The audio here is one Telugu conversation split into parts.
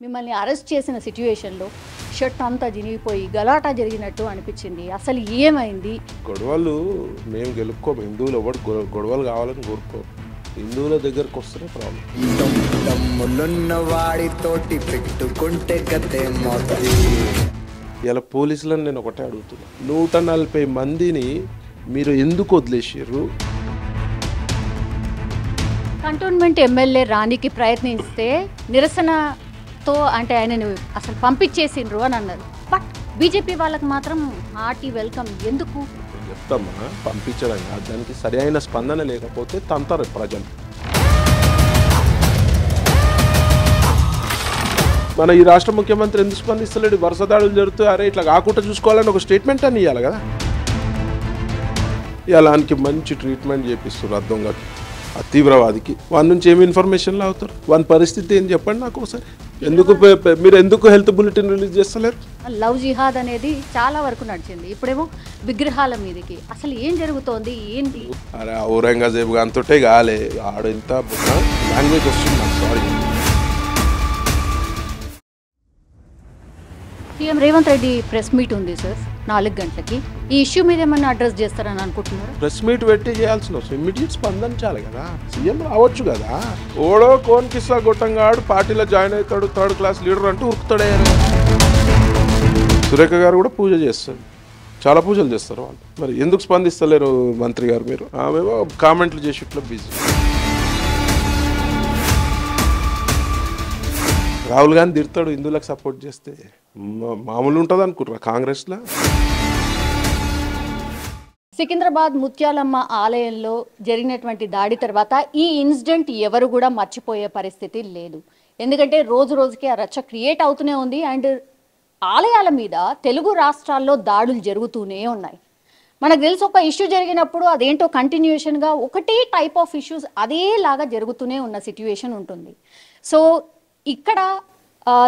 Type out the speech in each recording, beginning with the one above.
మిమ్మల్ని అరెస్ట్ చేసిన సిట్యుయేషన్లో షర్ట్ అంతా జినిగిపోయి గలాటా జరిగినట్టు అనిపించింది. అసలు ఏమైంది? గొడవలు మేము గెలుపుకోము. హిందువులు ఎవరు గొడవలు కావాలని కోరుకో. హిందువుల దగ్గరకు వస్తేనే ప్రాబ్లం. ఇలా పోలీసులను నేను ఒకటే అడుగుతున్నా, 140 మందిని మీరు ఎందుకు వదిలేసారు? కంటోన్మెంట్ ఎమ్మెల్యే రానికి ప్రయత్నిస్తే నిరసనతో అంటే ఆయనను అసలు పంపించేసిండ్రు అని అన్నారు. బట్ బీజేపీ వాళ్ళకి మాత్రం హార్టీ వెల్కమ్. ఎందుకు చెప్తామా? పంపించడం కాదు, దానికి సరి అయిన స్పందన లేకపోతే తంతారు ప్రజలు. మన ఈ రాష్ట్ర ముఖ్యమంత్రి ఎందుకు స్పందిస్తలేడు? వరుస దాడులు జరుగుతూ అరే ఇట్లా కాకుండా చూసుకోవాలని ఒక స్టేట్మెంట్ అని ఇవ్వాలి కదా. ఇలానికి మంచి ట్రీట్మెంట్ చేపిస్తారు అర్థంగా. ఆ తీవ్రవాదికి వాని నుంచి ఏమి ఇన్ఫర్మేషన్లు అవుతారు? వాని పరిస్థితి ఏం చెప్పండి నాకు ఒకసారి. మీరు ఎందుకు హెల్త్ బులెటిన్ రిలీజ్ చేస్తలేరు? లవ్ జిహాద్ అనేది చాలా వరకు నడిచింది, ఇప్పుడేమో విగ్రహాల మీదకి. అసలు ఏం జరుగుతోంది ఏంటి? అరే ఔరంగజేబ్ గాంతోటే కాలే ఆడు ఇంత లాంగ్వేజ్ వస్తుంది నాకు. Sorry. CM Revanth Reddy press meet ఉంది సార్ 4 గంటలకి. ఈ ఇష్యూ మీద ఏమన్నా అడ్రస్ చేస్తారని అనుకుంటున్నారు? ప్రెస్ మీట్ పెట్టి చేయాల్సిన అవసరం ఇమ్మీడియట్ స్పందించాలి కదా. సీఎం రావచ్చు కదా. ఓడో కోన్ కిస్సా గొట్టంగాడు పార్టీలో జాయిన్ అవుతాడు, 3rd క్లాస్ లీడర్ అంటూ ఉరుకుతాడే. సురేఖ గారు కూడా పూజ చేస్తారు, చాలా పూజలు చేస్తారు వాళ్ళు. మరి ఎందుకు స్పందిస్తలేరు మంత్రి గారు? మీరు ఆమెమో కామెంట్లు చేసి ఇట్లా బిజీ. రాహుల్ గాంధీ తిడతాడు హిందువులకు సపోర్ట్ చేస్తే. మామూలు ఉంటుంది అనుకుంటారా కాంగ్రెస్లో? సికింద్రాబాద్ ముత్యాలమ్మ ఆలయంలో జరిగినటువంటి దాడి తర్వాత ఈ ఇన్సిడెంట్ ఎవరు కూడా మర్చిపోయే పరిస్థితి లేదు. ఎందుకంటే రోజు రోజుకి ఆ రచ్చ క్రియేట్ అవుతూనే ఉంది. అండ్ ఆలయాల మీద తెలుగు రాష్ట్రాల్లో దాడులు జరుగుతూనే ఉన్నాయి. మనకు తెలుసు ఒక ఇష్యూ జరిగినప్పుడు అదేంటో కంటిన్యూషన్గా ఒకటే టైప్ ఆఫ్ ఇష్యూస్ అదేలాగా జరుగుతూనే ఉన్న సిట్యుయేషన్ ఉంటుంది. సో ఇక్కడ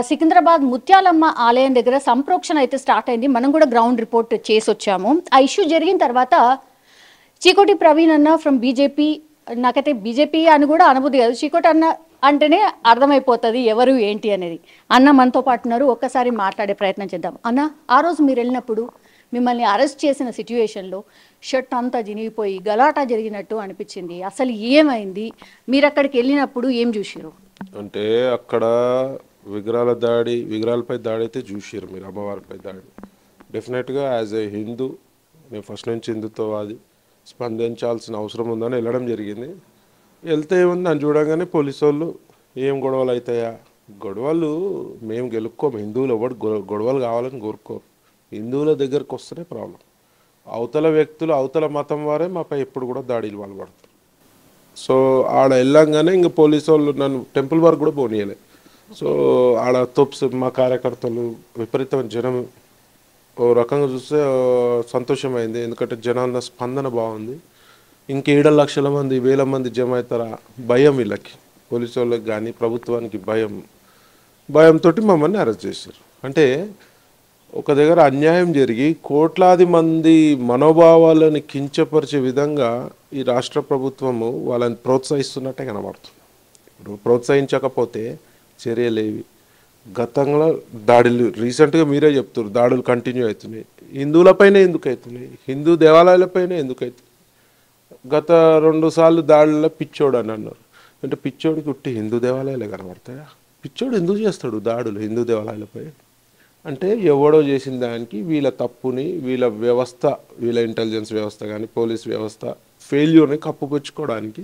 సికింద్రాబాద్ ముత్యాలమ్మ ఆలయం దగ్గర సంప్రోక్షణ అయితే స్టార్ట్ అయింది. మనం కూడా గ్రౌండ్ రిపోర్ట్ చేసి వచ్చాము. ఆ ఇష్యూ జరిగిన తర్వాత చీకోటి ప్రవీణ్ అన్న ఫ్రమ్ బీజేపీ, నాకైతే బీజేపీ అని కూడా అనుభూతి కాదు, చీకోటి అన్న అంటేనే అర్థమైపోతుంది ఎవరు ఏంటి అనేది. అన్న మనతో పాటు ఉన్నారు, ఒక్కసారి మాట్లాడే ప్రయత్నం చేద్దాం. అన్న, ఆ రోజు మీరు వెళ్ళినప్పుడు మిమ్మల్ని అరెస్ట్ చేసిన సిట్యుయేషన్లో షర్ట్ అంతా జినిగిపోయి గలాటా జరిగినట్టు అనిపించింది. అసలు ఏమైంది? మీరు అక్కడికి వెళ్ళినప్పుడు ఏం చూసారు? అంటే అక్కడ విగ్రహాలపై దాడి అయితే చూసారు మీరు, అమ్మవారిపై దాడి. డెఫినెట్గా యాజ్ ఏ హిందూ, నేను ఫస్ట్ నుంచి హిందుత్వవాది, స్పందించాల్సిన అవసరం ఉందని వెళ్ళడం జరిగింది. వెళ్తే ఏముంది, నన్ను చూడగానే పోలీసు వాళ్ళు ఏం గొడవలు అవుతాయా? గొడవలు మేము గెలుపుకోము. హిందువులు ఎవరు గొడవలు కావాలని కోరుకోరు. హిందువుల దగ్గరకు వస్తేనే ప్రాబ్లం. అవతల వ్యక్తులు, అవతల మతం వారే మాపై ఎప్పుడు కూడా దాడిలు పాల్పడతారు. సో ఆడ వెళ్ళంగానే ఇంకా పోలీసు వాళ్ళు నన్ను టెంపుల్ వరకు కూడా పోనీయలే. సో ఆడ తోప్స్ మా కార్యకర్తలు విపరీతమైన జనం. ఓ రకంగా చూస్తే సంతోషమైంది, ఎందుకంటే జనాల స్పందన బాగుంది. ఇంక 7 లక్షల మంది 1000 మంది జమ అవుతారా? భయం వీళ్ళకి, పోలీసు వాళ్ళకి కానీ ప్రభుత్వానికి భయంతో మమ్మల్ని అరెస్ట్ చేశారు. అంటే ఒక దగ్గర అన్యాయం జరిగి కోట్లాది మంది మనోభావాలను కించపరిచే విధంగా ఈ రాష్ట్ర ప్రభుత్వము వాళ్ళని ప్రోత్సహిస్తున్నట్టే కనబడుతుంది. ఇప్పుడు ప్రోత్సహించకపోతే చర్యలేవి. గతంలో దాడులు రీసెంట్గా మీరే చెప్తారు, దాడులు కంటిన్యూ అవుతున్నాయి. హిందువులపైనే ఎందుకు అవుతున్నాయి? హిందూ దేవాలయాలపైనే ఎందుకు అవుతున్నాయి? గత 2 సార్లు దాడుల్లో పిచ్చోడు అని అన్నారు. అంటే పిచ్చోడికి ఉట్టి హిందూ దేవాలయాలే కనబడతాయా? పిచ్చోడు ఎందుకు చేస్తాడు దాడులు హిందూ దేవాలయాలపై? అంటే ఎవడో చేసిన దానికి వీళ్ళ తప్పుని, వీళ్ళ వ్యవస్థ, వీళ్ళ ఇంటెలిజెన్స్ వ్యవస్థ కానీ పోలీస్ వ్యవస్థ ఫెయిల్యూర్ని కప్పుపుచ్చుకోవడానికి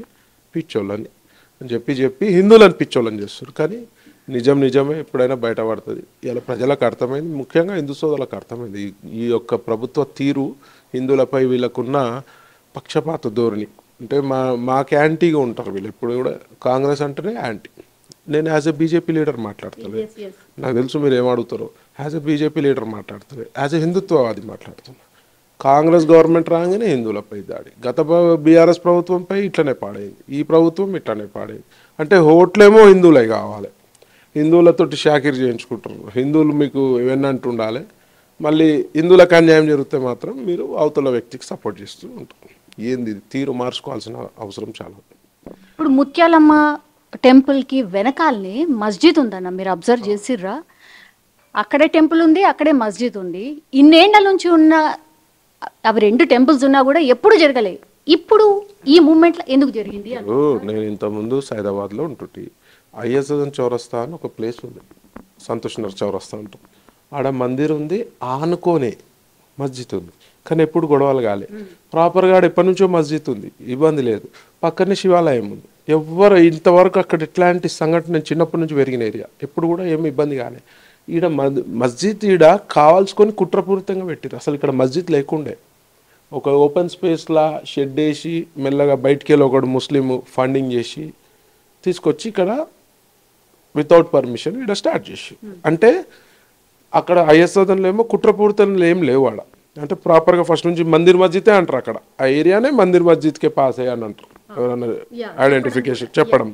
పిచ్చోళ్ళని అని చెప్పి హిందువులను పిచ్చోళ్ళని చేస్తారు. కానీ నిజమే ఎప్పుడైనా బయటపడుతుంది. ఇలా ప్రజలకు అర్థమైంది, ముఖ్యంగా హిందూ సోదరులకు అర్థమైంది ఈ యొక్క ప్రభుత్వ తీరు, హిందువులపై వీళ్ళకున్న పక్షపాత ధోరణి. అంటే మాకు యాంటీగా ఉంటారు వీళ్ళు ఎప్పుడు కూడా. కాంగ్రెస్ అంటేనే యాంటీ. నేను యాజ్ ఎ బీజేపీ లీడర్ మాట్లాడతాను, నాకు తెలుసు మీరు ఏమడుగుతారో. యాజ్ ఎ బీజేపీ లీడర్ మాట్లాడుతుంది, యాజ్ ఎ హిందుత్వవాది మాట్లాడుతున్నా. కాంగ్రెస్ గవర్నమెంట్ రాగానే హిందువులపై దాడి, గత బీఆర్ఎస్ ప్రభుత్వంపై ఇట్లనే పాడైంది, ఈ ప్రభుత్వం ఇట్లనే పాడైంది. అంటే ఓట్లేమో హిందువులే కావాలి, హిందువులతోటి షాకిర్ చేయించుకుంటారు. హిందువులు మీకు ఇవన్నీ అంటూ ఉండాలి, మళ్ళీ హిందువులకు అన్యాయం జరిగితే మాత్రం మీరు అవతల వ్యక్తికి సపోర్ట్ చేస్తూ ఉంటారు. ఏంది తీరు మార్చుకోవాల్సిన అవసరం చాలా. ఇప్పుడు ముత్యాలమ్మ టెంపుల్కి వెనకాలనే మస్జిద్ ఉందన్న, మీరు అబ్జర్వ్ చేసిర్రా? అక్కడే టెంపుల్ ఉంది, అక్కడే మస్జిద్ ఉంది. ఇన్నేళ్ల నుంచి ఉన్న అవి రెండు టెంపుల్స్ ఉన్నా కూడా ఎప్పుడు జరగలే. ఇప్పుడు ఈ మూమెంట్లో ఎందుకు జరిగింది అని. నేను ఇంతకుముందు సైదాబాద్లో ఉంటుంటి. ఐఎస్ఎన్ చౌరస్తా అని ఒక ప్లేస్ ఉంది, సంతోష్ నగర్ చౌరస్తా అంటాం. ఆడ మందిర్ ఉంది, ఆనుకోనే మస్జిద్ ఉంది. కానీ ఎప్పుడు గొడవలు కాలే. ప్రాపర్గా ఆడ ఎప్పటి నుంచో మస్జిద్ ఉంది, ఇబ్బంది లేదు. పక్కనే శివాలయం ఉంది. ఎవరు ఇంతవరకు అక్కడ ఇట్లాంటి సంఘటన నేను చిన్నప్పటి నుంచి పెరిగిన ఏరియా, ఎప్పుడు కూడా ఏమి ఇబ్బంది కాలే. ఈడ మస్జిద్ ఈడ కావాల్సుకొని కుట్రపూరితంగా పెట్టారు. అసలు ఇక్కడ మస్జిద్ లేకుండే, ఒక ఓపెన్ స్పేస్లా షెడ్ వేసి మెల్లగా బయటికి వెళ్ళి ఒకడు ముస్లిం ఫండింగ్ చేసి తీసుకొచ్చి ఇక్కడ వితౌట్ పర్మిషన్ ఇక్కడ స్టార్ట్ చేసి, అంటే అక్కడ ఐఎస్ఓదన్లో ఏమో కుట్రపూరితంలో ఏం లేవు ఆడ. అంటే ప్రాపర్గా ఫస్ట్ నుంచి మందిర్ మస్జిదే అంటారు. అక్కడ ఆ ఏరియానే మందిర్ మస్జిద్కే పాస్ అయ్యా అని అంటారు ఎవరన్నా ఐడెంటిఫికేషన్ చెప్పడం.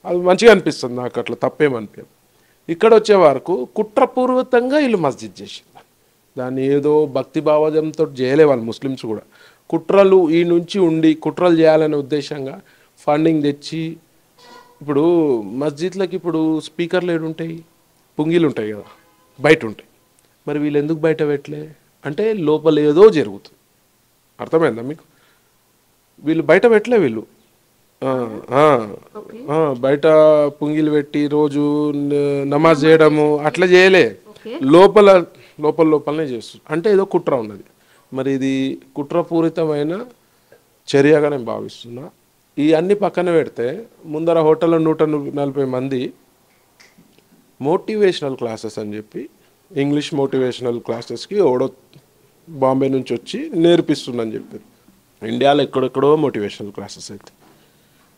అది మంచిగా అనిపిస్తుంది నాకు, అట్లా తప్పేమనిపించదు. ఇక్కడ వచ్చే వరకు కుట్రపూర్వకంగా వీళ్ళు మస్జిద్ చేసింది. దాన్ని ఏదో భక్తి భావజంతో చేయలే వాళ్ళు ముస్లిమ్స్ కూడా. కుట్రలు ఈ నుంచి ఉండి కుట్రలు చేయాలనే ఉద్దేశంగా ఫండింగ్ తెచ్చి, ఇప్పుడు మస్జిద్లకి ఇప్పుడు స్పీకర్లు ఏడుంటాయి, పుంగిలు ఉంటాయి కదా, బయట ఉంటాయి. మరి వీళ్ళు ఎందుకు బయట పెట్టలే అంటే లోపల ఏదో జరుగుతుంది. అర్థమైందా మీకు? వీళ్ళు బయట పెట్టలే. వీళ్ళు బయట పుంగిలు పెట్టి రోజు నమాజ్ చేయడము అట్లా చేయలే, లోపలనే చేస్తారు. అంటే ఏదో కుట్ర ఉన్నది. మరి ఇది కుట్రపూరితమైన చర్యగా నేను భావిస్తున్నా. ఈ అన్ని పక్కన పెడితే ముందర హోటల్లో 140 మంది మోటివేషనల్ క్లాసెస్ అని చెప్పి ఇంగ్లీష్ మోటివేషనల్ క్లాసెస్కి ఎవడో బాంబే నుంచి వచ్చి నేర్పిస్తుందని చెప్పారు. ఇండియాలో ఎక్కడెక్కడో మోటివేషనల్ క్లాసెస్ అయితే,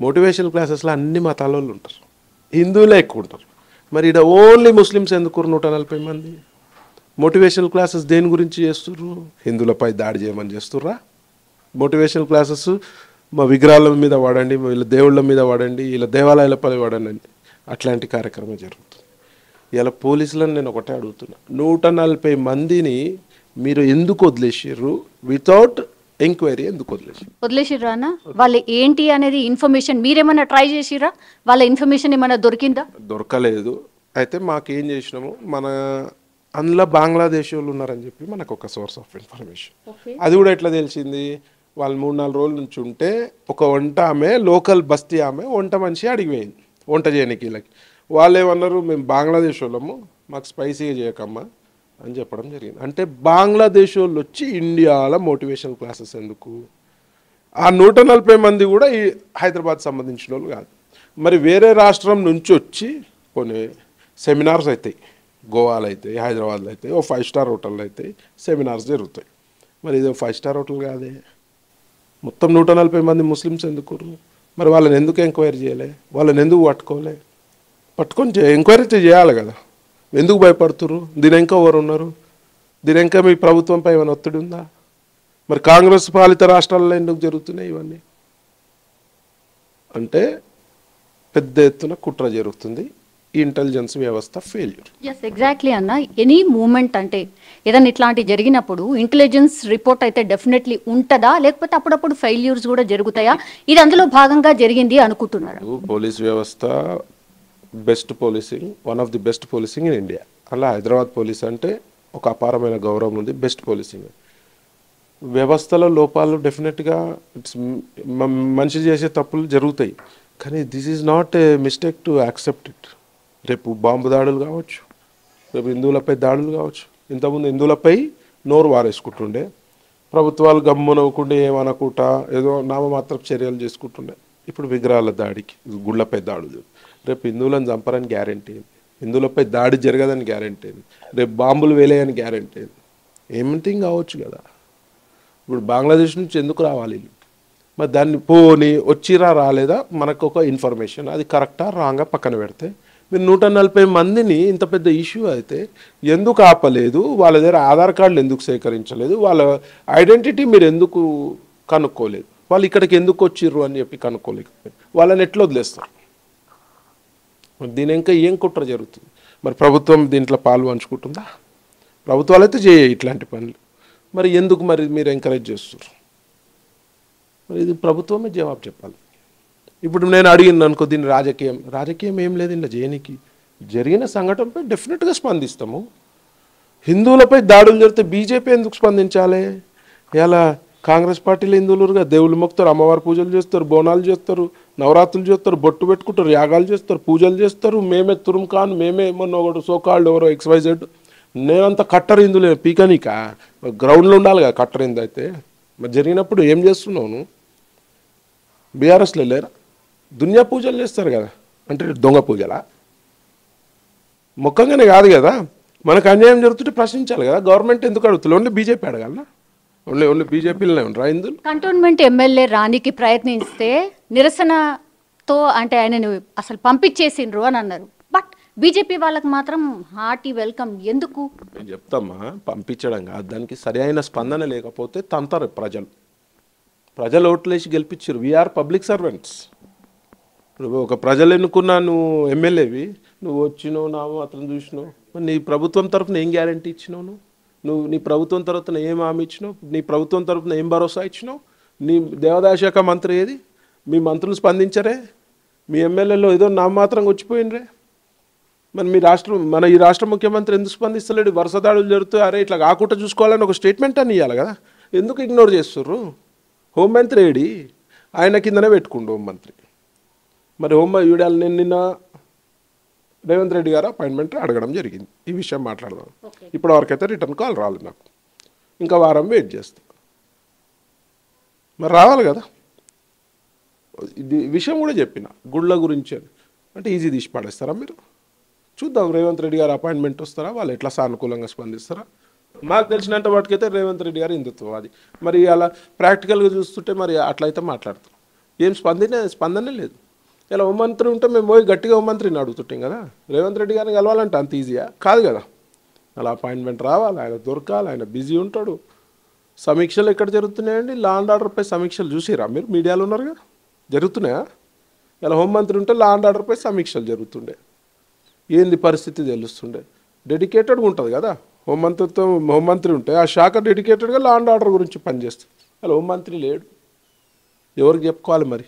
మోటివేషనల్ క్లాసెస్లో అన్ని మతాల వాళ్ళు ఉంటారు, హిందువులే ఎక్కువ ఉంటారు. మరి ఇక్కడ ఓన్లీ ముస్లిమ్స్ ఎందుకు 140 మంది? మోటివేషనల్ క్లాసెస్ దేని గురించి చేస్తుర్రు? హిందువులపై దాడి చేయమని చేస్తుర్రా? మోటివేషనల్ క్లాసెస్ మా విగ్రహాల మీద వాడండి, వీళ్ళ దేవుళ్ళ మీద వాడండి, వీళ్ళ దేవాలయాలపై వాడండి, అట్లాంటి కార్యక్రమం జరుగుతుంది. ఇలా పోలీసులను నేను ఒకటే అడుగుతున్నా, 140 మందిని మీరు ఎందుకు వదిలేసారు? వితౌట్ ఎంక్వైరీ ఎందుకు వదిలేసిర్రా అన్న? వాళ్ళు ఏంటి అనేది ఇన్ఫర్మేషన్ మీరేమన్నా ట్రై చేసిరా? వాళ్ళ ఇన్ఫర్మేషన్ ఏమైనా దొరికిందా? దొరకలేదు. అయితే మాకేం చేసినాము, మన అందులో బంగ్లాదేశ్ వాళ్ళు ఉన్నారని చెప్పి మనకు ఒక సోర్స్ ఆఫ్ ఇన్ఫర్మేషన్. అది కూడా ఎట్లా తెలిసింది? వాళ్ళు 3-4 రోజుల నుంచి ఉంటే ఒక వంట ఆమె, లోకల్ బస్తీ ఆమె వంట మనిషి అడిగిపోయింది వంట చేయడానికి. వీళ్ళకి వాళ్ళు ఏమన్నారు, మేము బంగ్లాదేశ్ వాళ్ళము, మాకు స్పైసీగా చేయకమ్మా అని చెప్పడం జరిగింది. అంటే బంగ్లాదేశ్ వాళ్ళు వచ్చి ఇండియాలో మోటివేషనల్ క్లాసెస్ ఎందుకు? ఆ 140 మంది కూడా ఈ హైదరాబాద్ సంబంధించిన వాళ్ళు కాదు. మరి వేరే రాష్ట్రం నుంచి వచ్చి కొన్ని సెమినార్స్ అవుతాయి, గోవాలో అవుతాయి, హైదరాబాద్లో అవుతాయి, ఓ 5 స్టార్ హోటల్లో అవుతాయి, సెమినార్స్ జరుగుతాయి. మరి ఇది 5 స్టార్ హోటల్ కాదే. మొత్తం 140 మంది ముస్లిమ్స్ ఎందుకు? మరి వాళ్ళని ఎందుకు ఎంక్వైరీ చేయలే? వాళ్ళని ఎందుకు పట్టుకొని ఎంక్వైరీ చేయాలి కదా. ఎందుకు భయపడుతున్నారు? దీని ఇంకా ఎవరు ఉన్నారు? దీని ఇంకా మీ ప్రభుత్వంపై ఏమైనా ఒత్తిడి ఉందా? మరి కాంగ్రెస్ పాలిత రాష్ట్రాల్లో ఎందుకు జరుగుతున్నాయి ఇవన్నీ? అంటే పెద్ద ఎత్తున కుట్ర జరుగుతుంది. ఈ ఇంటెలిజెన్స్ వ్యవస్థ ఫెయిల్యూర్. ఎస్, ఎగ్జాక్ట్లీ అన్న. ఎనీ మూమెంట్ అంటే ఏదైనా ఇట్లాంటి జరిగినప్పుడు ఇంటెలిజెన్స్ రిపోర్ట్ అయితే డెఫినెట్లీ ఉంటుందా, లేకపోతే అప్పుడప్పుడు ఫెయిల్యూర్స్ కూడా జరుగుతాయా? ఇది అందులో భాగంగా జరిగింది అనుకుంటున్నారు? పోలీస్ వ్యవస్థ best policing, one of the best policing in India. అలా హైదరాబాద్ పోలీస్ అంటే ఒక అపారమైన గౌరవం ఉంది, బెస్ట్ పోలీసింగ్. వ్యవస్థలో లోపాలు డెఫినెట్గా మనిషి చేసే తప్పులు జరుగుతాయి, కానీ this is not a mistake to accept it. రేపు బాంబు దాడులు కావచ్చు, రేపు హిందువులపై దాడులు కావచ్చు. ఇంతకుముందు హిందువులపై నోరు వారేసుకుంటుండే, ప్రభుత్వాలు గమ్మునవ్వకుండా ఏమనకుండా ఏదో నామమాత్రపు చర్యలు చేసుకుంటుండే. ఇప్పుడు విగ్రహాల దాడికి, గుళ్ళపై దాడులు. రేపు హిందువులను చంపరని గ్యారెంటీ ఏంది? హిందువులపై దాడి జరగదని గ్యారెంటీ ఏంది? రేపు బాంబులు వేలేయని గ్యారెంటీ ఏంది? ఎవ్రీథింగ్ కావచ్చు కదా. ఇప్పుడు బంగ్లాదేశ్ నుంచి ఎందుకు రావాలి? మరి దాన్ని పోని వచ్చిరా రాలేదా మనకు ఒక ఇన్ఫర్మేషన్, అది కరెక్టా రాంగా పక్కన పెడితే, మీరు 140 మందిని ఇంత పెద్ద ఇష్యూ అయితే ఎందుకు ఆపలేదు? వాళ్ళ దగ్గర ఆధార్ కార్డులు ఎందుకు సేకరించలేదు? వాళ్ళ ఐడెంటిటీ మీరు ఎందుకు కనుక్కోలేదు? వాళ్ళు ఇక్కడికి ఎందుకు వచ్చిర్రు అని చెప్పి కనుక్కోలేకపోయారు. వాళ్ళని ఎట్లా వదిలేస్తారు? దీని ఇంకా ఏం కుట్ర జరుగుతుంది? మరి ప్రభుత్వం దీంట్లో పాలు పంచుకుంటుందా? ప్రభుత్వాలు అయితే చేయ ఇట్లాంటి పనులు, మరి ఎందుకు మరి మీరు ఎంకరేజ్ చేస్తారు? మరి ఇది ప్రభుత్వమే జవాబు చెప్పాలి. ఇప్పుడు నేను అడిగిన అనుకో దీన్ని రాజకీయం ఏం లేదు ఇంట్లో జేనికి జరిగిన సంఘటనపై డెఫినెట్గా స్పందిస్తాము. హిందువులపై దాడులు జరిగితే బీజేపీ ఎందుకు స్పందించాలి? ఇలా కాంగ్రెస్ పార్టీలో హిందువులుగా దేవుళ్ళు మొక్కుతారు, అమ్మవారి పూజలు చేస్తారు, బోనాలు చేస్తారు, నవరాత్రులు చేస్తారు, బొట్టు పెట్టుకుంటారు, యాగాలు చేస్తారు, పూజలు చేస్తారు. మేమే తురుముఖాన్, మేమే మొన్న ఒకటి సోకాళ్ళు ఎవరో XYZ. నేనంతా కట్టర్ హిందువులే పీకనీక గ్రౌండ్లో ఉండాలి కదా కట్టర్ హిందు అయితే. మరి జరిగినప్పుడు ఏం చేస్తున్నావు? బీఆర్ఎస్లో లేరా? దునియా పూజలు చేస్తారు కదా, అంటే దొంగ పూజలా? మొక్కంగానే కాదు కదా, మనకు అన్యాయం జరుగుతుంటే ప్రశ్నించాలి కదా. గవర్నమెంట్ ఎందుకు అడుగుతుంది? ఓన్లీ బీజేపీ అడగాలనా? ఓన్లీ బీజేపీలోనే ఉండరా హిందువులు? కంటోన్మెంట్ ఎమ్మెల్యే రానికి ప్రయత్నిస్తే నిరసనతో అంటే ఆయనను అసలు పంపించేసిండ్రు అని అన్నారు. బట్ బీజేపీ వాళ్ళకి మాత్రం హార్టీ వెల్కమ్. ఎందుకు? నేను చెప్తామా, పంపించడం కాదు, దానికి సరైన స్పందన లేకపోతే తంతారు ప్రజలు ఓట్లేసి గెలిపించారు. We are public servants. ఇప్పుడు ఒక ప్రజలు ఎన్నుకున్నా నువ్వు ఎమ్మెల్యేవి, నువ్వు వచ్చినావు, నా మాత్రం చూసినావు. మరి నీ ప్రభుత్వం తరఫున ఏం గ్యారంటీ ఇచ్చినావు? నువ్వు నీ ప్రభుత్వం తరఫున ఏం హామీ ఇచ్చినావు? నీ ప్రభుత్వం తరఫున ఏం భరోసా ఇచ్చినావు? నీ దేవాదాయ శాఖ మంత్రి ఏది? మీ మంత్రులు స్పందించరే? మీ ఎమ్మెల్యేలో ఏదో నామమాత్రంగా వచ్చిపోయినరే? మరి ఈ రాష్ట్ర ముఖ్యమంత్రి ఎందుకు స్పందిస్తలేడు? వరుస దాడులు జరుగుతూ అరే ఇట్లా కాకుండా చూసుకోవాలని ఒక స్టేట్మెంట్ అని ఇవ్వాలి కదా. ఎందుకు ఇగ్నోర్ చేస్తుర్రు? హోంమంత్రి ఏడి? ఆయన కిందనే పెట్టుకుండు హోంమంత్రి. మరి వీడాలి. నేను నిన్న రేవంత్ రెడ్డి గారు అపాయింట్మెంట్ అడగడం జరిగింది, ఈ విషయం మాట్లాడదాం. ఇప్పటి వరకైతే రిటర్న్ కాల్ రాలేదు నాకు. ఇంకా వారం వెయిట్ చేస్తా. మరి రావాలి కదా. ఇది విషయం కూడా చెప్పిన గుళ్ళ గురించి అంటే ఈజీ తీసి పడేస్తారా మీరు? చూద్దాం రేవంత్ రెడ్డి గారు అపాయింట్మెంట్ వస్తారా, వాళ్ళు ఎట్లా సానుకూలంగా స్పందిస్తారా. మాకు తెలిసినంత వాటికైతే రేవంత్ రెడ్డి గారు హిందుత్వవాది. మరి అలా ప్రాక్టికల్గా చూస్తుంటే మరి అట్లయితే మాట్లాడతారు. ఏం స్పందనే లేదు. ఇలా హోంమంత్రి ఉంటే మేము పోయి గట్టిగా హోంమంత్రిని అడుగుతుంటాం కదా. రేవంత్ రెడ్డి గారిని కలవాలంటే అంత ఈజీయా? కాదు కదా. అలా అపాయింట్మెంట్ రావాలి, ఆయన దొరకాలి, ఆయన బిజీ ఉంటాడు. సమీక్షలు ఎక్కడ జరుగుతున్నాయండి? లా అండ్ ఆర్డర్పై సమీక్షలు చూసిరా మీరు? మీడియాలో ఉన్నారుగా, జరుగుతున్నాయా? ఇలా హోంమంత్రి ఉంటే లా అండ్ ఆర్డర్పై సమీక్షలు జరుగుతుండే, ఏంది పరిస్థితి తెలుస్తుండే. డెడికేటెడ్గా ఉంటుంది కదా హోంమంత్రి ఉంటే, ఆ శాఖ డెడికేటెడ్గా లా అండ్ ఆర్డర్ గురించి పనిచేస్తుంది. అలా హోంమంత్రి లేడు, ఎవరికి చెప్పుకోవాలి మరి?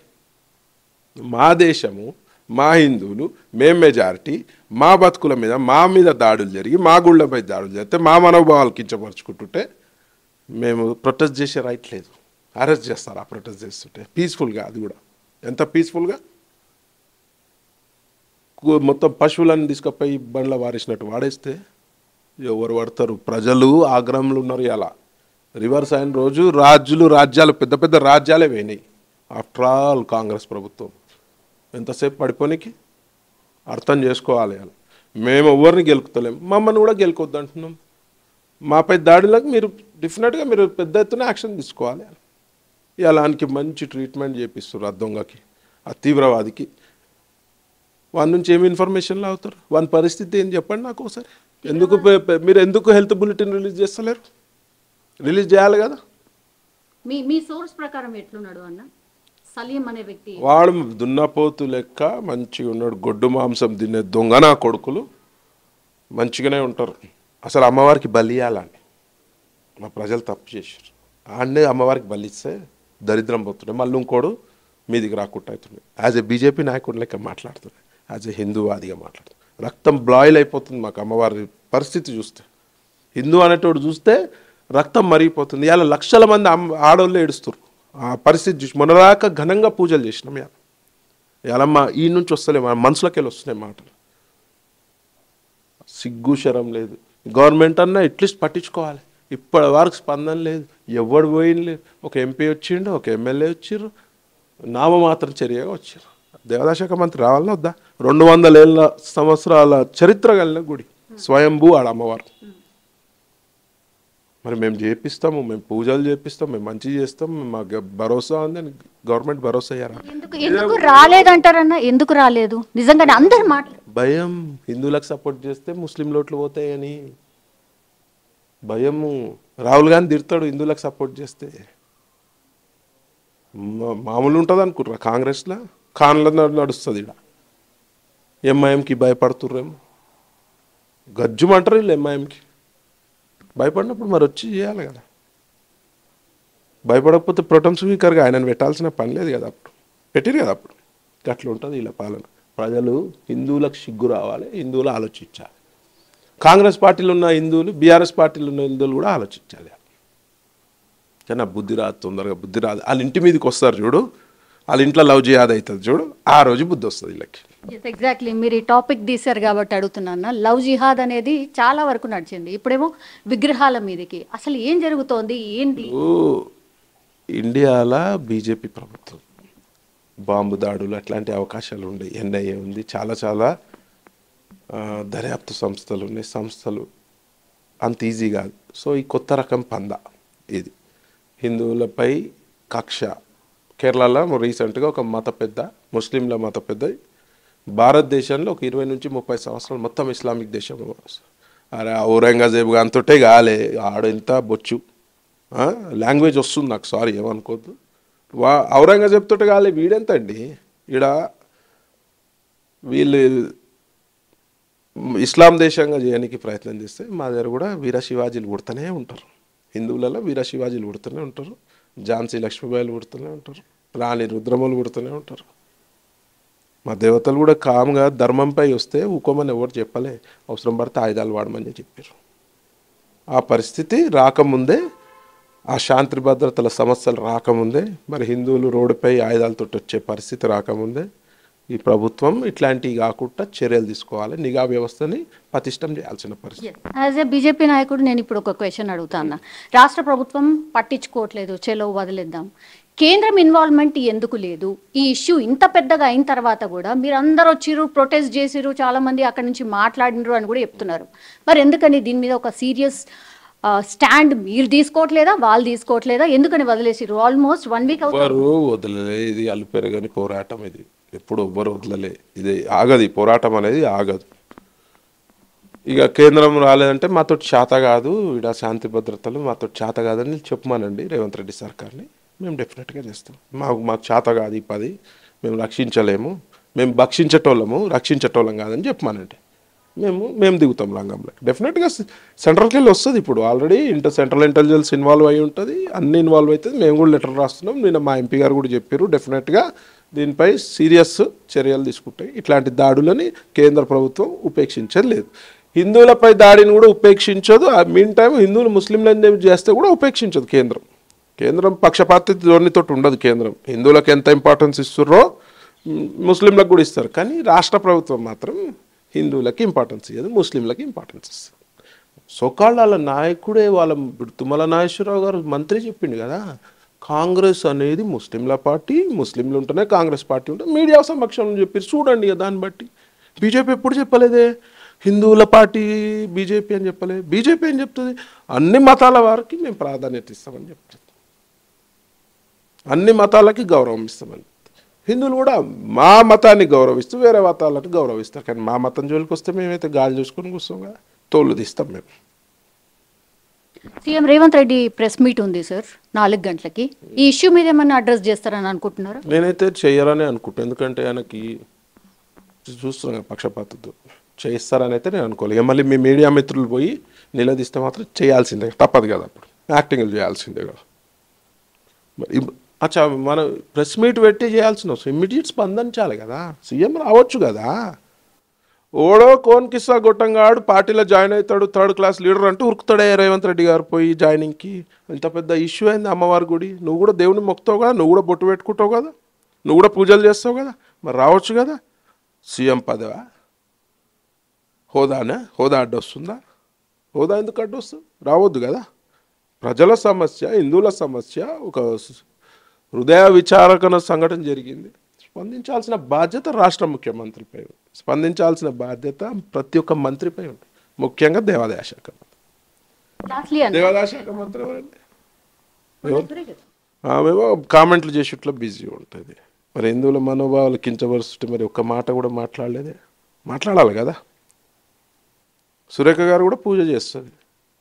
మా దేశము, మా హిందువులు, మేం మెజారిటీ, మా బతుకుల మీద మా మీద దాడులు జరిగి, మా గుళ్ళపై దాడులు జరిగితే, మా మనోభావాలు కించపరుచుకుంటుంటే మేము ప్రొటెస్ట్ చేసే రైట్ లేదు. అరెస్ట్ చేస్తారు ఆ ప్రొటెస్ట్ చేస్తుంటే పీస్ఫుల్గా. అది కూడా ఎంత పీస్ఫుల్గా, మొత్తం పశువులను తీసుకుపోయి బండ్ల వారేసినట్టు వాడేస్తే ఎవరు పడతారు? ప్రజలు ఆగ్రహంలో ఉన్నారు. ఇలా రివర్స్ అయిన రోజు రాజ్యాలు పెద్ద పెద్ద రాజ్యాలే పోయినాయి. ఆఫ్టర్ ఆల్ కాంగ్రెస్ ప్రభుత్వం ఎంతసేపు పడిపోనికి అర్థం చేసుకోవాలి. అలా మేము ఎవరిని గెలుకుతలేము, మమ్మల్ని కూడా గెలుకొద్దు అంటున్నాం. మాపై దాడులకు మీరు డెఫినెట్గా మీరు పెద్ద ఎత్తున యాక్షన్ తీసుకోవాలి. అలానికి మంచి ట్రీట్మెంట్ చేపిస్తారు ఆ దొంగకి, ఆ తీవ్రవాదికి. వాని నుంచి ఏమి ఇన్ఫర్మేషన్లు అవుతారు? వాని పరిస్థితి ఏం చెప్పండి నాకు ఒకసారి. మీరు ఎందుకు హెల్త్ బులెటిన్ రిలీజ్ చేస్తలేరు? రిలీజ్ చేయాలి కదా. మీ సోర్స్ ప్రకారం ఎట్లున్నాడు అన్న సలీం అనే వ్యక్తి? వాడు దున్నపోతు లెక్క మంచిగా ఉన్నాడు. గొడ్డు మాంసం తినే దొంగనా కొడుకులు మంచిగానే ఉంటారు. అసలు అమ్మవారికి బలియాలని మా ప్రజలు తప్పు చేశారు. ఆడనే అమ్మవారికి బలిస్తే దరిద్రం పోతుండే, మళ్ళీ ఇంకోడు మీదికి రాకుండా అవుతుండే. యాజ్ ఎ బీజేపీ నాయకుడు లెక్క మాట్లాడుతుండే, యాజ్ ఎ హిందూవాదిగా మాట్లాడుతుంది. రక్తం బ్లాయిల్ అయిపోతుంది మాకు అమ్మవారి పరిస్థితి చూస్తే. హిందూ అనేటోడు చూస్తే రక్తం మరిగిపోతుంది. ఇలా లక్షల మంది ఆడవాళ్ళు ఏడుస్తారు ఆ పరిస్థితి చూసి. మొన్నదాకా ఘనంగా పూజలు చేసినాం. ఇలా ఈ నుంచి వస్తలే, మన మనసులోకి వెళ్ళి వస్తున్నాయి మాటలు. సిగ్గు శరం లేదు. గవర్నమెంట్ అన్నా అట్లీస్ట్ పట్టించుకోవాలి. ఇప్పటి వరకు స్పందన లేదు, ఎవడు పోయిన లేదు. ఒక ఎంపీ వచ్చిండు, ఒక ఎమ్మెల్యే వచ్చిర్రు, నామమాత్రం చర్యగా వచ్చారు. దేవాదాయ శాఖ మంత్రి రావాలన్నా వద్దా? 200 సంవత్సరాల చరిత్ర కలిగిన గుడి, స్వయంభూ ఆడ అమ్మవారు. మరి మేము చేపిస్తాము, మేము పూజలు చేపిస్తాం, మేము మంచి చేస్తాం, మాకు భరోసా ఉందని గవర్నమెంట్ భరోసా అయ్యారా? ఎందుకు రాలేదంటారన్నా? ఎందుకు రాలేదు? నిజంగానే అందరు భయం. హిందువులకు సపోర్ట్ చేస్తే ముస్లిం లోట్లు పోతాయని భయము. రాహుల్ గాంధీ తిడతాడు హిందువులకు సపోర్ట్ చేస్తే. మామూలు ఉంటుంది అనుకుంటారా? కాంగ్రెస్లో ఖాన్లో నడుస్తుంది. ఇక్కడ ఎంఐఎంకి భయపడుతుర్రేమో, గజ్జుమంటారు వీళ్ళు ఎంఐఎంకి. భయపడినప్పుడు మరి వచ్చి చేయాలి కదా. భయపడకపోతే ప్రోటం స్పీకర్గా ఆయనను పెట్టాల్సిన పని లేదు కదా. అప్పుడు పెట్టిరు కదా. అప్పుడు అట్లా ఉంటుంది ఇలా పాలన. ప్రజలు హిందువులకు సిగ్గు రావాలి, హిందువులు ఆలోచించాలి. కాంగ్రెస్ పార్టీలో ఉన్న హిందువులు, బీఆర్ఎస్ పార్టీలో ఉన్న హిందువులు కూడా ఆలోచించాలి. కానీ ఆ బుద్ధి రాదు, తొందరగా బుద్ధి రాదు. వాళ్ళ ఇంటి మీదకి వస్తారు చూడు, వాళ్ళ ఇంట్లో లవ్ జిహాద్ అవుతుంది చూడు, ఆ రోజు బుద్ధి వస్తుంది వీళ్ళకి. ఎగ్జాక్ట్లీ, మీరు ఈ టాపిక్ తీశారు కాబట్టి అడుగుతున్నాను. లవ్ జిహాద్ అనేది చాలా వరకు నడిచింది, ఇప్పుడేమో విగ్రహాల మీదకి. అసలు ఏం జరుగుతోంది, ఏంటి? ఇండియాలో బీజేపీ ప్రభుత్వం బాంబు దాడులు అట్లాంటి అవకాశాలు ఉండే, ఎన్ఐఏ ఉంది, చాలా చాలా దర్యాప్తు సంస్థలు ఉన్నాయి. సంస్థలు అంత ఈజీ కాదు. సో ఈ కొత్త రకం పందా ఇది, హిందువులపై కక్ష. కేరళలో రీసెంట్గా ఒక మత పెద్ద, ముస్లింల మత పెద్ద, భారతదేశంలో ఒక 20 నుంచి 30 సంవత్సరాలు మొత్తం ఇస్లామిక్ దేశం. అరే ఔరంగజేబు అంతటే కాలే, ఆడెంత బొచ్చు లాంగ్వేజ్ వస్తుంది నాకు, సారీ ఏమనుకోద్దు. ఔరంగజేబు తోటి కాలే, వీడెంత అండి. ఈడ వీళ్ళు ఇస్లాం దేశంగా చేయడానికి ప్రయత్నం చేస్తే మా దగ్గర కూడా వీర శివాజీలు పుడుతూనే ఉంటారు. హిందువులలో వీర శివాజీలు పుడుతూనే ఉంటారు, ఝాన్సీ లక్ష్మీబాయిలు పుడుతూనే ఉంటారు, రాణి రుద్రమలు పుడుతూనే ఉంటారు. మా దేవతలు కూడా కామ్గా ధర్మంపై వస్తే ఊకోమని ఎవరు చెప్పలే, అవసరం పడితే ఆయుధాలు వాడమని చెప్పారు. ఆ పరిస్థితి రాకముందే, ఆ శాంతి భద్రతల సమస్యలు రాకముందే, మరి హిందువులు రోడ్డుపై ఆయుధాలతో వచ్చే పరిస్థితి రాకముందే ఈ ప్రభుత్వం ఇట్లాంటివి కాకుండా చర్యలు తీసుకోవాలి, నిఘా వ్యవస్థని పటిష్టం చేయాల్సిన పరిస్థితి. యాజ్ ఏ బీజేపీ నాయకుడు నేను ఇప్పుడు ఒక క్వశ్చన్ అడుగుతాను. రాష్ట్ర ప్రభుత్వం పట్టించుకోవట్లేదు, చెలో వదిలేద్దాం. కేంద్రం ఇన్వాల్వ్మెంట్ ఎందుకు లేదు? ఈ ఇష్యూ ఇంత పెద్దగా అయిన తర్వాత కూడా మీరు అందరు వచ్చిర్రు, ప్రొటెస్ట్ చేసిర్రు, చాలా మంది అక్కడి నుంచి మాట్లాడినరు అని కూడా చెప్తున్నారు. మరి ఎందుకని దీని మీద ఒక సీరియస్ స్టాండ్ మీరు తీసుకోవట్లేదా, వాళ్ళు తీసుకోవట్లేదా? ఎందుకని వదిలేసిర్రు? ఆల్మోస్ట్ 1 వీక్ అవుతారు. వదలలే, ఇది అల్లు పెరగని పోరాటం, ఇది ఎప్పుడు ఎవ్వరు వదలలే, ఇది ఆగదు, పోరాటం అనేది ఆగదు. ఇక కేంద్రం రాలేదంటే మాతో చేత కాదు, ఇక్కడ శాంతి భద్రతలు మాతో చేత కాదని చెప్పమానండి రేవంత్ రెడ్డి సర్కార్ని, మేము డెఫినెట్గా చేస్తాం. మాకు చేత కాదు, ఈ 10 మేము రక్షించలేము, మేము భక్షించేటోళ్ళము, రక్షించేటోళ్ళం కాదని చెప్పమానండి. మేము దిగుతాం రంగంలో. డెఫినెట్గా సెంట్రల్కి వెళ్ళి వస్తుంది. ఇప్పుడు ఆల్రెడీ సెంట్రల్ ఇంటెలిజెన్స్ ఇన్వాల్వ్ అయి ఉంటుంది, అన్ని ఇన్వాల్వ్ అవుతుంది. మేము కూడా లెటర్ రాస్తున్నాం, నిన్న మా ఎంపీ గారు కూడా చెప్పారు డెఫినెట్గా దీనిపై సీరియస్ చర్యలు తీసుకుంటాయి. ఇట్లాంటి దాడులని కేంద్ర ప్రభుత్వం ఉపేక్షించదు లేదు, హిందువులపై దాడిని కూడా ఉపేక్షించదు. మీన్ టైం హిందువులు ముస్లింలను చేస్తే కూడా ఉపేక్షించదు కేంద్రం పక్షపాత ధోరణితో ఉండదు. కేంద్రం హిందువులకు ఎంత ఇంపార్టెన్స్ ఇస్తున్నారో ముస్లింలకు కూడా ఇస్తారు, కానీ రాష్ట్ర ప్రభుత్వం మాత్రం హిందువులకి ఇంపార్టెన్స్ ఇవ్వదు, ముస్లింలకి ఇంపార్టెన్స్ ఇస్తారు. సోకాళ్ళ వాళ్ళ నాయకుడే, వాళ్ళ తుమ్మల నాగేశ్వరరావు గారు మంత్రి చెప్పిండు కదా, కాంగ్రెస్ అనేది ముస్లింల పార్టీ, ముస్లింలు ఉంటేనే కాంగ్రెస్ పార్టీ ఉంటుంది, మీడియా సమక్షంలో చెప్పారు. చూడండి దాన్ని బట్టి. బీజేపీ ఎప్పుడు చెప్పలేదే హిందువుల పార్టీ బీజేపీ అని చెప్పలేదు. బీజేపీ ఏం చెప్తుంది, అన్ని మతాల వారికి మేము ప్రాధాన్యత ఇస్తామని చెప్తుంది, అన్ని మతాలకి గౌరవం ఇస్తామని. హిందువులు కూడా మా మతాన్ని గౌరవిస్తూ వేరే మతాలను గౌరవిస్తారు, కానీ మా మతం జోలికి వస్తే మేమైతే గాలి చూసుకొని కూర్చోం కదా, తోళ్ళు తీస్తాం మేము. CM Revanth Reddy press meet ఉంది సార్ 4 గంటలకి. ఈ ఇష్యూ మీద ఏమన్నా అడ్రస్ చేస్తారని అనుకుంటున్నారు? నేనైతే చెయ్యాలని అనుకుంటున్నాను, ఎందుకంటే ఆయనకి చూస్తున్నాను పక్షపాతతో చేయిస్తారని అయితే నేను అనుకోలేదు. మళ్ళీ మీ మీడియా మిత్రులు పోయి నిలదీస్తే మాత్రం చేయాల్సిందే, తప్పదు కదా, అప్పుడు యాక్టింగ్లు చేయాల్సిందే కదా. మరి అచ్చా మన ప్రెస్ మీట్ పెట్టి చేయాల్సిన అవసరం, ఇమ్మీడియట్ స్పందించాలి కదా, సీఎం రావచ్చు కదా. ఓడో కోన్ కిస్సా గొట్టంగాడు పార్టీలో జాయిన్ అవుతాడు, 3rd క్లాస్ లీడర్ అంటూ ఉరుకుతాడే రేవంత్ రెడ్డి గారు పోయి జాయినింగ్కి. ఇంత పెద్ద ఇష్యూ అయింది అమ్మవారి గుడి, నువ్వు కూడా దేవుని మొక్కుతావు కదా, నువ్వు కూడా బొట్టు పెట్టుకుంటావు కదా, నువ్వు కూడా పూజలు చేస్తావు కదా, మరి రావచ్చు కదా. సీఎం పదవా, హోదా అడ్డొస్తుందా? హోదా ఎందుకు అడ్డొస్తుంది? రావద్దు కదా. ప్రజల సమస్య, హిందువుల సమస్య, ఒక హృదయ విచారకన సంఘటన జరిగింది, స్పందించాల్సిన బాధ్యత రాష్ట్ర ముఖ్యమంత్రిపై ఉంది, స్పందించాల్సిన బాధ్యత ప్రతి ఒక్క మంత్రిపై ఉంది, ముఖ్యంగా దేవాదాయ శాఖ మంత్రి. దేవాదాయ శాఖ మంత్రి ఎవరండి? ఆమెమో కామెంట్లు చేసేట్లో బిజీ ఉంటుంది. మరి హిందువుల మనోభావాలు కించపరుస్తుంటే మరి ఒక్క మాట కూడా మాట్లాడలేదే, మాట్లాడాలి కదా. సురేఖ గారు కూడా పూజ చేస్తుంది,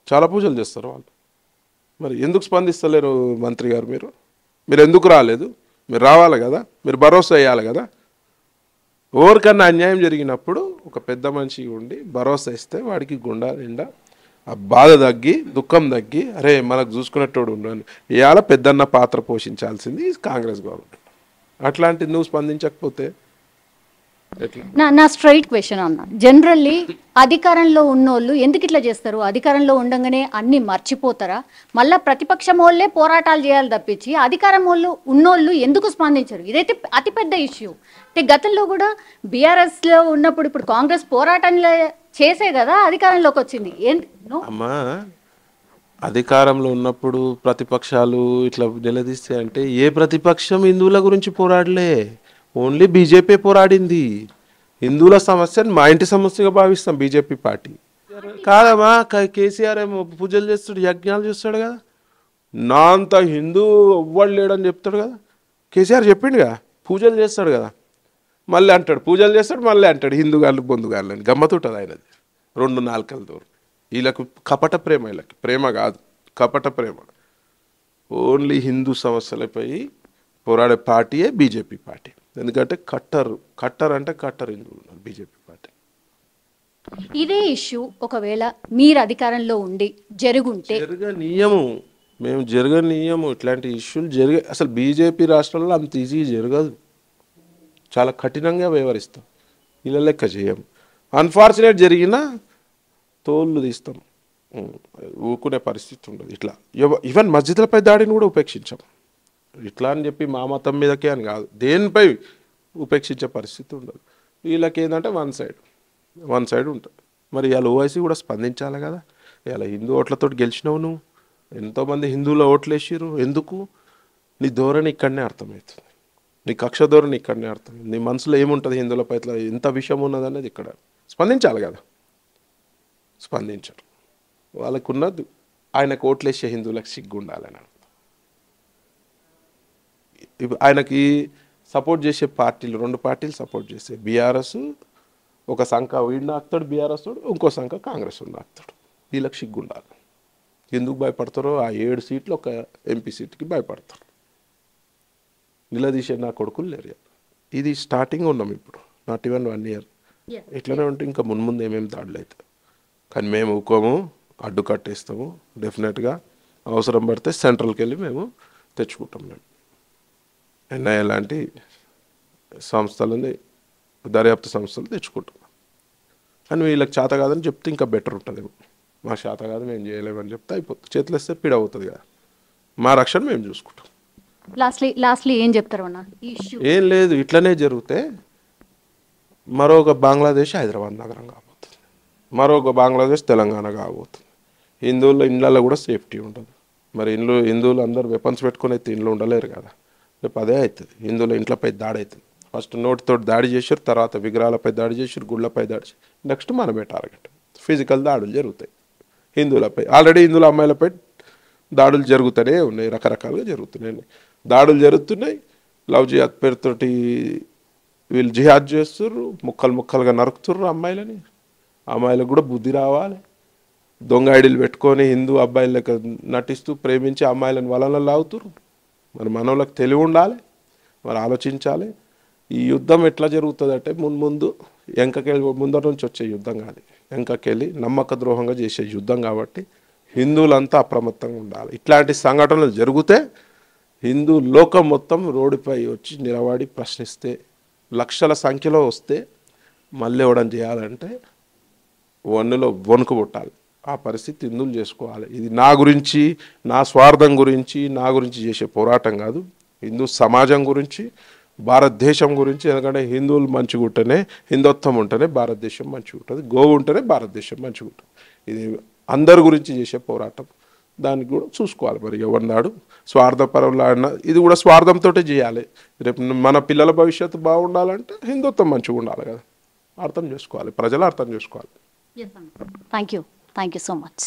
చాలా పూజలు చేస్తారు వాళ్ళు, మరి ఎందుకు స్పందిస్తలేరు మంత్రి గారు? మీరు ఎందుకు రాలేదు? మీరు రావాలి కదా, మీరు భరోసా ఇవ్వాలి కదా. ఎవరికన్నా అన్యాయం జరిగినప్పుడు ఒక పెద్ద మనిషి ఉండి భరోసా ఇస్తే వాడికి గుండె నిండా ఆ బాధ తగ్గి, దుఃఖం తగ్గి, అరే మనకు చూసుకునేటోడు ఉండని. ఇవాళ పెద్దన్న పాత్ర పోషించాల్సింది కాంగ్రెస్ గవర్నమెంట్. అట్లాంటిది నువ్వు స్పందించకపోతే నా స్ట్రైట్ క్వశ్చన్ అన్న, జనరల్లీ అధికారంలో ఉన్నోళ్ళు ఎందుకు ఇట్లా చేస్తారు? అధికారంలో ఉండగానే అన్ని మర్చిపోతారా? మళ్ళీ ప్రతిపక్షం వాళ్ళే పోరాటాలు చేయాలి తప్పించి అధికారం వాళ్ళు ఉన్నోళ్ళు ఎందుకు స్పందించరు? ఇదైతే అతిపెద్ద ఇష్యూ. అంటే గతంలో కూడా బీఆర్ఎస్లో ఉన్నప్పుడు ఇప్పుడు కాంగ్రెస్ పోరాటంలో చేసే కదా అధికారంలోకి వచ్చింది. అమ్మా, అధికారంలో ఉన్నప్పుడు ప్రతిపక్షాలు ఇట్లా నిలదీస్తే అంటే ఏ ప్రతిపక్షం హిందువుల గురించి పోరాడలే, ఓన్లీ బీజేపీ పోరాడింది. హిందువుల సమస్యను మా ఇంటి సమస్యగా భావిస్తాం బీజేపీ పార్టీ. కాదమ్మా, కేసీఆర్ ఏమో పూజలు చేస్తాడు, యజ్ఞాలు చేస్తాడు కదా, నా అంత హిందూ ఎవ్వడు లేడని చెప్తాడు కదా. కేసీఆర్ చెప్పిండుగా, పూజలు చేస్తాడు కదా, మళ్ళీ అంటాడు పూజలు చేస్తాడు, మళ్ళీ అంటాడు హిందూగాళ్ళు బొందుగాళ్ళు అని. గమ్మతుంటుంది ఆయనది, 2 నాలుకలతో. వీళ్ళకు కపట ప్రేమ, వీళ్ళకి ప్రేమ కాదు, కపట ప్రేమ. ఓన్లీ హిందూ సమస్యలపై పోరాడే పార్టీయే బీజేపీ పార్టీ. ఎందుకంటే కట్టర్ అంటే కట్టర్ హిందువులు ఉన్నారు బీజేపీ పార్టీ. ఇదే ఇష్యూ ఒకవేళ మీరు అధికారంలో ఉండి జరుగుంటే, మేము జరగనీయము ఇట్లాంటి ఇష్యూలు అసలు బీజేపీ రాష్ట్రాల్లో అంత ఈజీగా జరగదు, చాలా కఠినంగా వ్యవహరిస్తాం, ఇలా లెక్క చేయము. అన్ఫార్చునేట్ జరిగినా తోళ్ళు తీస్తాం, ఊరుకునే పరిస్థితి ఉండదు. ఇట్లా ఈవెన్ మస్జిద్లపై దాడిని కూడా ఉపేక్షించాం. ఇట్లా అని చెప్పి మా మతం మీదకే అని కాదు, దేనిపై ఉపేక్షించే పరిస్థితి ఉండదు. వీళ్ళకి ఏంటంటే వన్ సైడ్ ఉంటుంది. మరి ఇలా ఓవైసీ కూడా స్పందించాలి కదా. ఇలా హిందూ ఓట్లతో గెలిచినావు నువ్వు, ఎంతోమంది హిందువుల ఓట్లు వేసిరు, ఎందుకు? నీ ధోరణి ఇక్కడనే అర్థమవుతుంది, నీ కక్ష ధోరణి ఇక్కడనే అర్థమవుతుంది, నీ మనసులో ఏముంటుంది హిందువులపై ఇట్లా ఎంత విషయం ఉన్నది అనేది ఇక్కడ స్పందించాలి కదా. స్పందించరు. వాళ్ళకున్నది ఆయనకు ఓట్లేసే హిందువులకు సిగ్గు ఉండాలని అర్థం. ఆయనకి సపోర్ట్ చేసే పార్టీలు 2 పార్టీలు సపోర్ట్ చేసే, బీఆర్ఎస్ ఒక సంఖ వీడిన ఆక్తాడు, బీఆర్ఎస్ ఇంకో సంఖ కాంగ్రెస్ ఉన్న ఆక్తాడు. వీళ్ళకి సిగ్గు ఉండాలి. ఎందుకు భయపడతారో ఆ 7 సీట్లు ఒక ఎంపీ సీట్కి భయపడతారు. నిలదీసే నా కొడుకులు లేరు. ఇది స్టార్టింగ్ ఉన్నాం ఇప్పుడు, నాట్ ఈవెన్ 1 ఇయర్. ఇట్లనే ఉంటే ఇంకా ముందు ఏమేమి దాడులు అవుతాయి. కానీ మేము ఊకోము, అడ్డు కట్టేస్తాము. డెఫినెట్గా అవసరం పడితే సెంట్రల్కి వెళ్ళి మేము తెచ్చుకుంటాం. మేము ఎన్ఐఏ లాంటి సంస్థలని, దర్యాప్తు సంస్థలు తెచ్చుకుంటాం. కానీ వీళ్ళకి చేత కాదని చెప్తే ఇంకా బెటర్ ఉంటుంది. మా చేత కాదు, మేము చేయలేమని చెప్తే అయిపోతుంది, చేతులు వేస్తే పీడ అవుతుంది కదా. మా రక్షణ మేము చూసుకుంటాం. లాస్ట్లీ ఏం చెప్తారు అన్న? ఏం లేదు, ఇట్లనే జరిగితే మరొక బంగ్లాదేశ్ హైదరాబాద్ నగరం కాబోతుంది, మరొక బంగ్లాదేశ్ తెలంగాణ కాబోతుంది. హిందువుల ఇండ్లలో కూడా సేఫ్టీ ఉండదు. మరి హిందువులు అందరూ వెపన్స్ పెట్టుకుని అయితే ఇంట్లో ఉండలేరు కదా. రేపు అదే అవుతుంది, హిందువుల ఇంట్లపై దాడి అవుతుంది. ఫస్ట్ నోటితో దాడి చేసారు, తర్వాత విగ్రహాలపై దాడి చేసారు, గుళ్ళపై దాడి చేశారు, నెక్స్ట్ మనమే టార్గెట్. ఫిజికల్ దాడులు జరుగుతాయి హిందువులపై. ఆల్రెడీ హిందువుల అమ్మాయిలపై దాడులు జరుగుతూనే ఉన్నాయి, రకరకాలుగా జరుగుతున్నాయి. దాడులు జరుగుతున్నాయి, లవ్ జిహాద్ పేరుతోటి వీళ్ళు జిహాద్ చేస్తుర్రు, ముక్కలుగా నరుకుతుర్రు అమ్మాయిలని. అమ్మాయిలకు కూడా బుద్ధి రావాలి. దొంగ ఐడీలు పెట్టుకొని హిందూ అబ్బాయిలకు నటిస్తూ ప్రేమించి అమ్మాయిలను వలలో లాగుతుర్రు. మరి మనోళ్ళకి తెలివి ఉండాలి, మరి ఆలోచించాలి. ఈ యుద్ధం ఎట్లా జరుగుతుందంటే ముందు వెంకకెళ్ళి ముందర నుంచి వచ్చే యుద్ధం కాదు, వెంకకెళ్ళి నమ్మక ద్రోహంగా చేసే యుద్ధం. కాబట్టి హిందువులంతా అప్రమత్తంగా ఉండాలి. ఇట్లాంటి సంఘటనలు జరిగితే హిందూ లోకం మొత్తం రోడ్డుపై వచ్చి నిలబడి ప్రశ్నిస్తే, లక్షల సంఖ్యలో వస్తే మళ్ళీ ఇవ్వడం చేయాలంటే వన్నులో వణుకు పుట్టాలి. ఆ పరిస్థితి హిందువులు చేసుకోవాలి. ఇది నా గురించి, నా స్వార్థం గురించి, నా గురించి చేసే పోరాటం కాదు, హిందూ సమాజం గురించి, భారతదేశం గురించి. ఎందుకంటే హిందువులు మంచిగా ఉంటేనే, హిందుత్వం ఉంటేనే భారతదేశం మంచిగా ఉంటుంది, గోవు ఉంటేనే భారతదేశం మంచిగా ఉంటుంది. ఇది అందరి గురించి చేసే పోరాటం. దానికి కూడా చూసుకోవాలి. మరి ఎవరినాడు స్వార్థపరంలో ఆడినా ఇది కూడా స్వార్థంతో చేయాలి. రేపు మన పిల్లల భవిష్యత్తు బాగుండాలంటే హిందుత్వం మంచిగా ఉండాలి కదా. అర్థం చేసుకోవాలి, ప్రజలు అర్థం చేసుకోవాలి. Thank you so much.